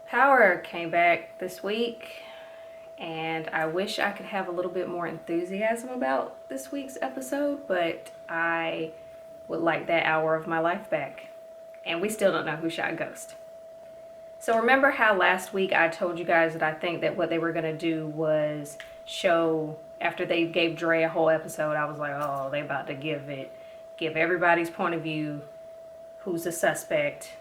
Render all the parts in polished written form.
Power came back this week, and I wish I could have a little bit more enthusiasm about this week's episode, but I would like that hour of my life back. And we still don't know who shot Ghost. So remember how last week I told you guys that I think that what they were gonna do was show, after they gave Dre a whole episode, I was like, oh, they about to give everybody's point of view, who's the suspect,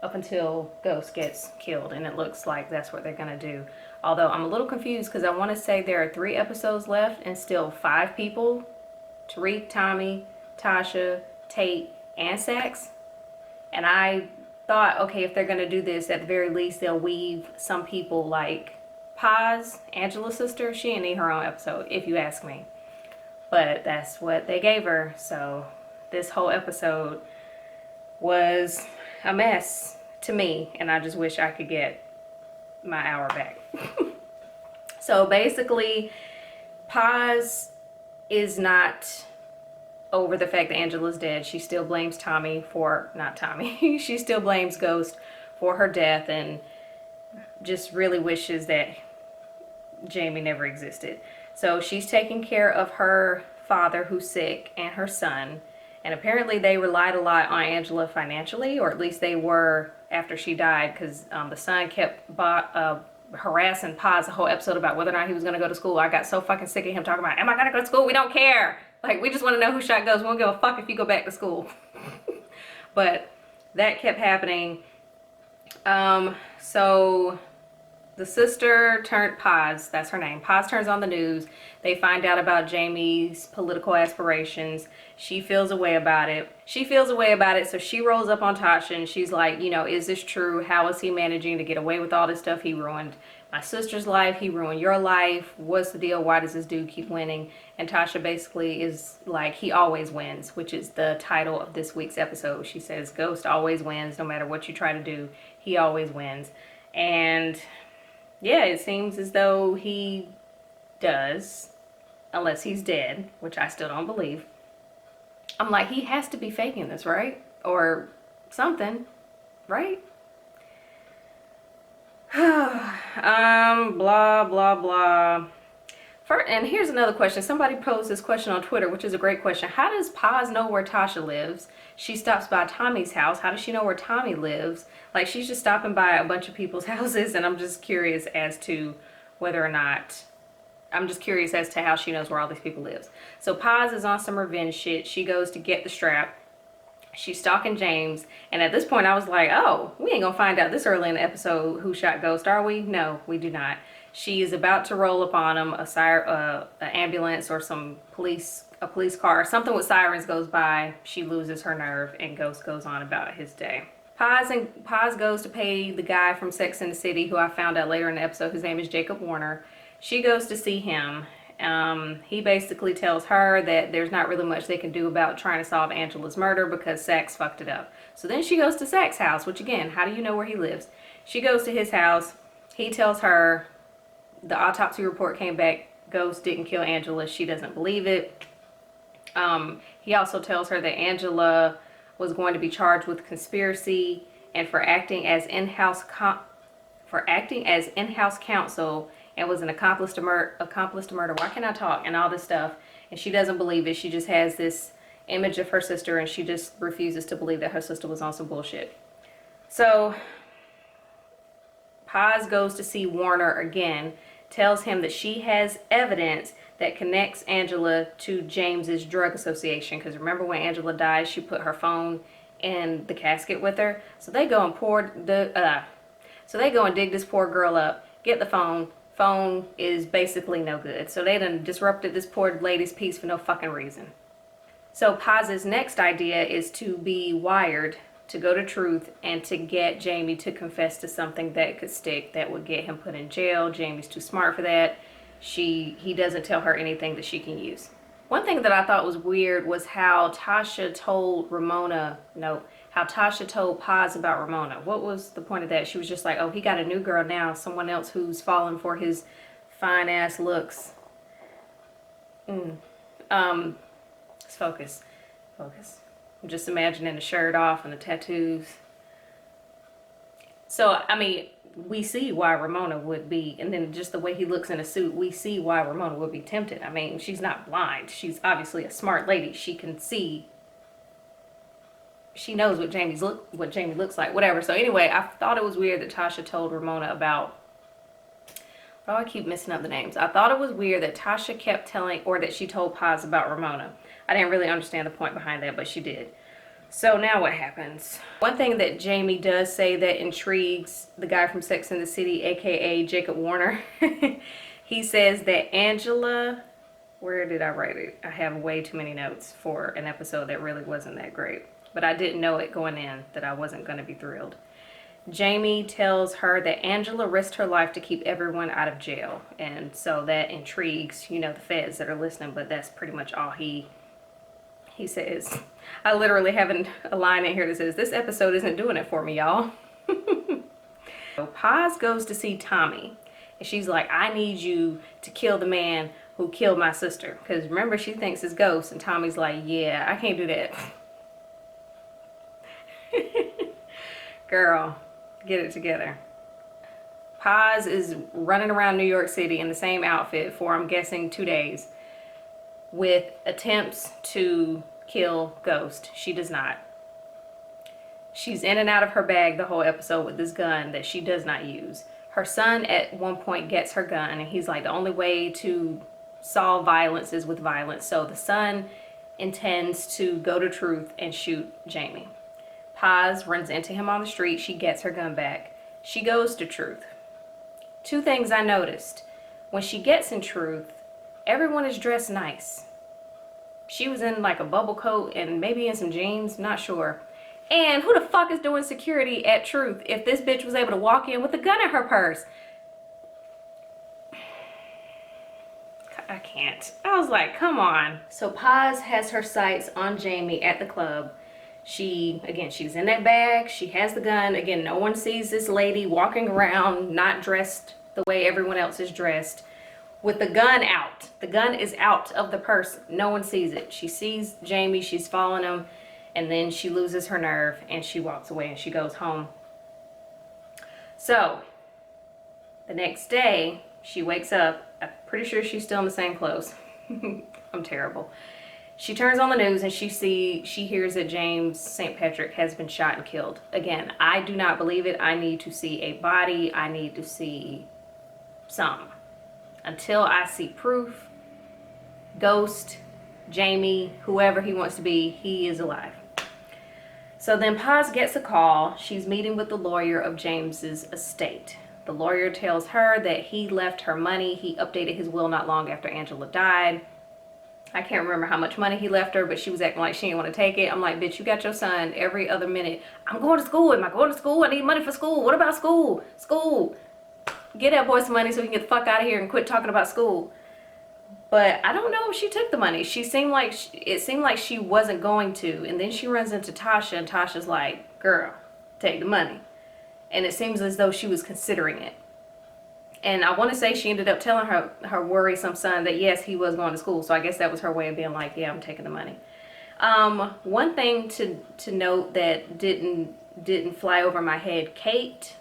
up until Ghost gets killed, and it looks like that's what they're gonna do. Although I'm a little confused because I want to say there are 3 episodes left and still 5 people: Tariq, Tommy, Tasha, Tate, and Saxe. And I thought, okay, if they're gonna do this, at the very least they'll weave some people like Paz, Angela's sister. She didn't need her own episode, if you ask me. But that's what they gave her. So this whole episode was a mess to me, and I just wish I could get my hour back. So basically, Paz is not over the fact that Angela's dead. She still blames Tommy for, not Tommy, she still blames Ghost for her death, and just really wishes that Jamie never existed. So she's taking care of her father who's sick and her son. And apparently they relied a lot on Angela financially, or at least they were after she died, because the son kept harassing Paz the whole episode about whether or not he was going to go to school. I got so fucking sick of him talking about, am I going to go to school? We don't care. Like, we just want to know who shot Ghost. We don't give a fuck if you go back to school. But that kept happening. So the sister turned, Paz, that's her name, Paz turns on the news. They find out about Jamie's political aspirations. She feels a way about it. So she rolls up on Tasha and she's like, you know, is this true? How is he managing to get away with all this stuff? He ruined my sister's life. He ruined your life. What's the deal? Why does this dude keep winning? And Tasha basically is like, he always wins, which is the title of this week's episode. She says, Ghost always wins. No matter what you try to do, he always wins. And yeah, it seems as though he does, unless he's dead, which I still don't believe. I'm like, he has to be faking this, right? Or something, right? Blah, blah, blah. And here's another question. Somebody posed this question on Twitter, which is a great question. How does Paz know where Tasha lives? She stops by Tommy's house. How does she know where Tommy lives? Like, she's just stopping by a bunch of people's houses, and I'm just curious as to whether or not, I'm just curious as to how she knows where all these people live. So Paz is on some revenge shit. She goes to get the strap. She's stalking James, and at this point I was like, oh, we ain't gonna find out this early in the episode who shot Ghost, are we? No, we do not. She is about to roll upon him. An ambulance or a police car, something with sirens goes by. She loses her nerve, and Ghost goes on about his day. Paz goes to pay the guy from Sex and the City, who I found out later in the episode, his name is Jacob Warner. She goes to see him. He basically tells her that there's not really much they can do about trying to solve Angela's murder because Saxe fucked it up. So then she goes to Saxe's house, which again, how do you know where he lives? She goes to his house. He tells her the autopsy report came back, Ghost didn't kill Angela. She doesn't believe it. He also tells her that Angela was going to be charged with conspiracy and for acting as in-house counsel, and was an accomplice to murder. Why can't I talk? And all this stuff. And she doesn't believe it. She just has this image of her sister, and she just refuses to believe that her sister was on some bullshit. So Paz goes to see Warner again, tells him that she has evidence that connects Angela to James's drug association. Because remember when Angela died, she put her phone in the casket with her. So they go and dig this poor girl up, get the phone. Phone is basically no good. So they done disrupted this poor lady's peace for no fucking reason. So Paz's next idea is to be wired to go to Truth and to get Jamie to confess to something that could stick, that would get him put in jail. Jamie's too smart for that. He doesn't tell her anything that she can use. One thing that I thought was weird was how Tasha told Paz about Ramona. What was the point of that? She was just like, oh, he got a new girl now, someone else who's fallen for his fine ass looks. Let's focus. I'm just imagining the shirt off and the tattoos. So, I mean, we see why Ramona would be, and then just the way he looks in a suit, we see why Ramona would be tempted. I mean, she's not blind. She's obviously a smart lady. She can see. She knows what Jamie looks like, whatever. So anyway, I thought it was weird that Tasha told Ramona about. Oh, I keep messing up the names. I thought it was weird that Tasha kept telling, or that she told Paz about Ramona. I didn't really understand the point behind that, but she did. So now what happens? One thing that Jamie does say that intrigues the guy from Sex and the City, aka Jacob Warner, he says that Angela, where did I write it? I have way too many notes for an episode that really wasn't that great. But I didn't know it going in that I wasn't going to be thrilled. Jamie tells her that Angela risked her life to keep everyone out of jail. And so that intrigues, the feds that are listening, but that's pretty much all he says. I literally have a line in here that says, this episode isn't doing it for me, y'all. So Paz goes to see Tommy. And she's like, I need you to kill the man who killed my sister. Because remember, she thinks it's ghosts. And Tommy's like, yeah, I can't do that. Girl, get it together. Paz is running around New York City in the same outfit for, I'm guessing, 2 days with attempts to kill Ghost. She does not. She's in and out of her bag the whole episode with this gun that she does not use. Her son at one point gets her gun and he's like, the only way to solve violence is with violence. So the son intends to go to Truth and shoot Jamie. Paz runs into him on the street. She gets her gun back. She goes to Truth. 2 things I noticed. When she gets in Truth, everyone is dressed nice. She was in like a bubble coat and maybe in some jeans, not sure. And who the fuck is doing security at Truth if this bitch was able to walk in with a gun in her purse? I can't. I was like, come on. So Paz has her sights on Jamie at the club. She's in that bag. She has the gun. Again, no one sees this lady walking around not dressed the way everyone else is dressed with the gun out. The gun is out of the purse. No one sees it. She sees Jamie. She's following him. And then she loses her nerve and she walks away and she goes home. So the next day she wakes up. I'm pretty sure she's still in the same clothes. I'm terrible. She turns on the news and she hears that James St. Patrick has been shot and killed. Again, I do not believe it. I need to see a body. I need to see something. Until I see proof, Ghost, Jamie, whoever he wants to be, he is alive. So then Paz gets a call. She's meeting with the lawyer of James's estate. The lawyer tells her that he left her money. He updated his will not long after Angela died. I can't remember how much money he left her, but she was acting like she didn't want to take it. I'm like, bitch, you got your son every other minute. I'm going to school. Am I going to school? I need money for school. What about school? School. Get that boy some money so he can get the fuck out of here and quit talking about school. But I don't know if she took the money. It seemed like she wasn't going to. And then she runs into Tasha and Tasha's like, girl, take the money. And it seems as though she was considering it. And I want to say she ended up telling her worrisome son that yes, he was going to school. So I guess that was her way of being like, yeah, I'm taking the money. One thing to note that didn't fly over my head, Kate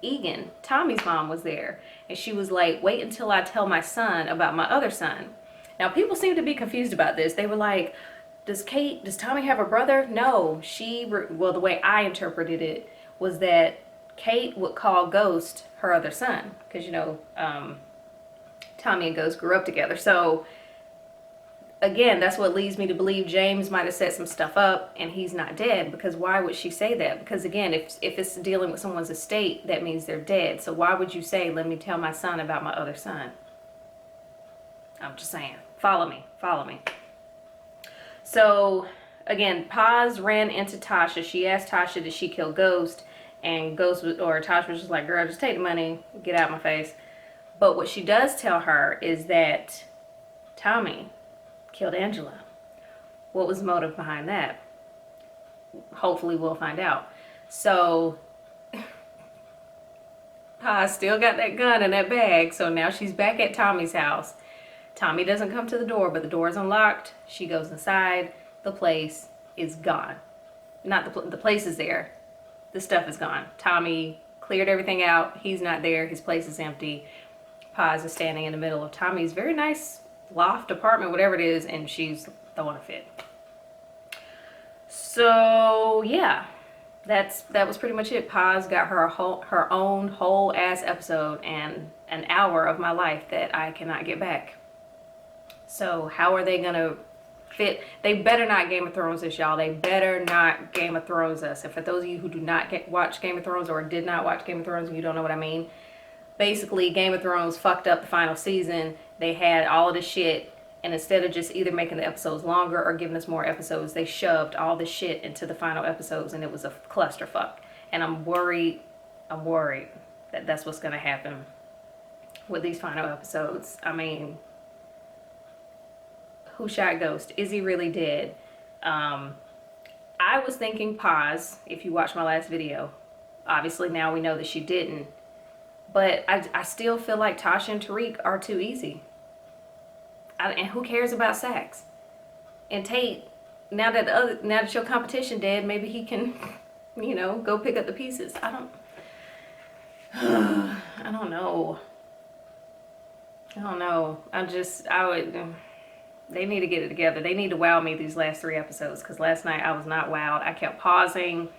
Egan, Tommy's mom, was there. And she was like, wait until I tell my son about my other son. Now people seem to be confused about this. They were like, does Tommy have a brother? No, well, the way I interpreted it was that Kate would call Ghost her other son, because Tommy and Ghost grew up together. So again, that's what leads me to believe James might have set some stuff up and he's not dead, because why would she say that? Because again, if it's dealing with someone's estate, that means they're dead. So why would you say, let me tell my son about my other son? I'm just saying, follow me. So again, Paz ran into Tasha. She asked Tasha, did she kill Ghost? And Tasha was just like, girl, just take the money, get out of my face. But what she does tell her is that Tommy killed Angela. What was the motive behind that? Hopefully we'll find out. So Paz still got that gun in that bag. So now she's back at Tommy's house. Tommy doesn't come to the door, but the door is unlocked. She goes inside. The place is gone. Not the place is there. The stuff is gone. Tommy cleared everything out. He's not there. His place is empty. Paz is standing in the middle of Tommy's very nice loft apartment, whatever it is, and she's throwing a fit. So yeah, that was pretty much it. Paz got her own whole ass episode and an hour of my life that I cannot get back. So how are they gonna fit? They better not Game of Thrones us, y'all. They better not Game of Thrones us. And for those of you who do not watch Game of Thrones or did not watch Game of Thrones and you don't know what I mean, basically Game of Thrones fucked up the final season. They had all of the shit, and instead of just either making the episodes longer or giving us more episodes, they shoved all the shit into the final episodes, and it was a clusterfuck. And I'm worried that that's what's gonna happen with these final episodes. I mean, who shot Ghost? Is he really dead? I was thinking Paz, if you watched my last video. Obviously now we know that she didn't. But I still feel like Tasha and Tariq are too easy. And who cares about Saxe? And Tate, now that your competition dead, maybe he can, you know, go pick up the pieces. I don't know. They need to get it together. They need to wow me these last 3 episodes, because last night I was not wowed. I kept pausing.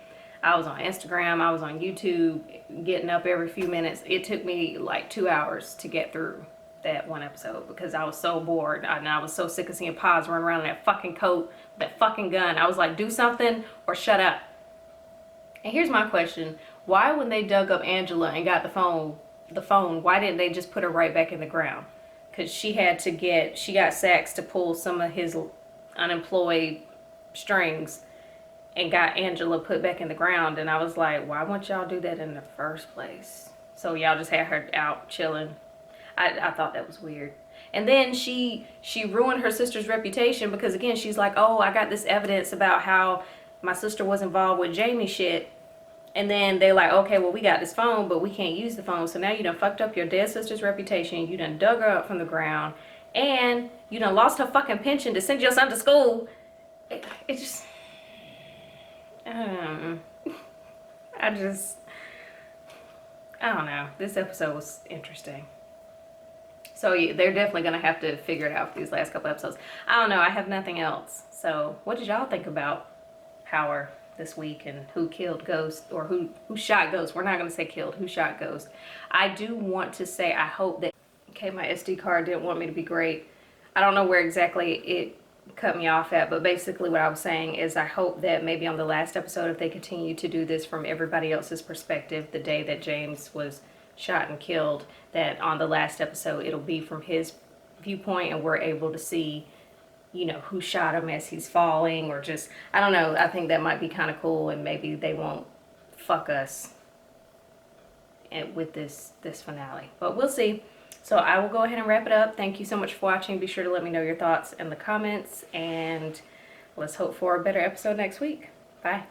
I was on Instagram. I was on YouTube, getting up every few minutes. It took me like 2 hours to get through that one episode because I was so bored. And I was so sick of seeing Paz run around in that fucking coat, that fucking gun. I was like, do something or shut up. And here's my question. Why, when they dug up Angela and got the phone, why didn't they just put her right back in the ground? Because she got Saxe to pull some of his unemployed strings and got Angela put back in the ground. And I was like, why wouldn't y'all do that in the first place? So y'all just had her out chilling. I thought that was weird. And then she ruined her sister's reputation because, again, she's like, oh, I got this evidence about how my sister was involved with Jamie shit. And then they're like, okay, well, we got this phone, but we can't use the phone. So now you done fucked up your dead sister's reputation. You done dug her up from the ground. And you done lost her fucking pension to send your son to school. It just... I don't know. This episode was interesting. So yeah, they're definitely going to have to figure it out for these last couple episodes. I don't know. I have nothing else. So what did y'all think about Power this week and who killed Ghost, or who shot Ghost? We're not going to say killed. Who shot Ghost? I do want to say I hope that... Okay, my SD card didn't want me to be great. I don't know where exactly it cut me off at, but basically what I was saying is I hope that maybe on the last episode, if they continue to do this from everybody else's perspective, the day that James was shot and killed, that on the last episode it'll be from his viewpoint and we're able to see, you know, who shot him as he's falling, or just, I don't know. I think that might be kind of cool, and maybe they won't fuck us with this finale, but we'll see. So I will go ahead and wrap it up. Thank you so much for watching. Be sure to let me know your thoughts in the comments, and let's hope for a better episode next week. Bye.